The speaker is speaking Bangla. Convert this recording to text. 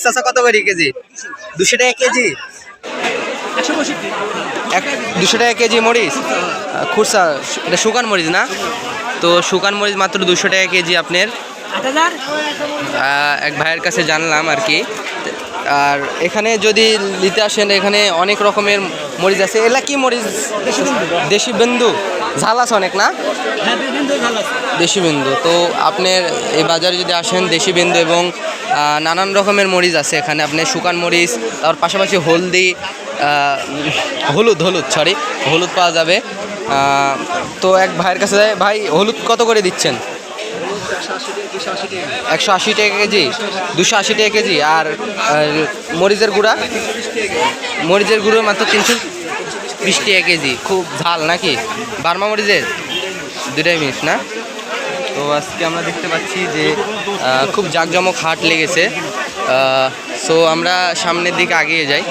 চাচা কত করে কেজি? 200 টাকা কেজি। 200 টাকা কেজি মরিচ খুরসা, এটা শুকান মরিচ না? তো শুকান মরিচ মাত্র 200 টাকা কেজি আপনার। এক ভাইয়ের কাছে জানলাম আর কি। আর এখানে যদি নিতে আসেন, এখানে অনেক রকমের মরিচ আছে। এলা কি মরিচ? দেশি বিন্দু। ঝাল আছে অনেক না? দেশি বিন্দু। তো আপনার এই বাজারে যদি আসেন, দেশি বিন্দু এবং নানান রকমের মরিচ আছে এখানে। আপনি শুকান মরিচ, তার পাশাপাশি হলদি, হলুদ পাওয়া যাবে। তো এক ভাইয়ের কাছে যায়, ভাই হলুদ কত করে দিচ্ছেন? 180 টাকা কেজি, 280 টাকা কেজি। আর মরিচের গুঁড়ো মাত্র 320 টাকা কেজি। খুব ঝাল নাকি? বার্মা মরিচের দুটাই মিক্স না? তো আজকে আমরা দেখতে পাচ্ছি যে খুব জাঁকজমক হাট লেগেছে। সো আমরা সামনের দিকে এগিয়ে যাই।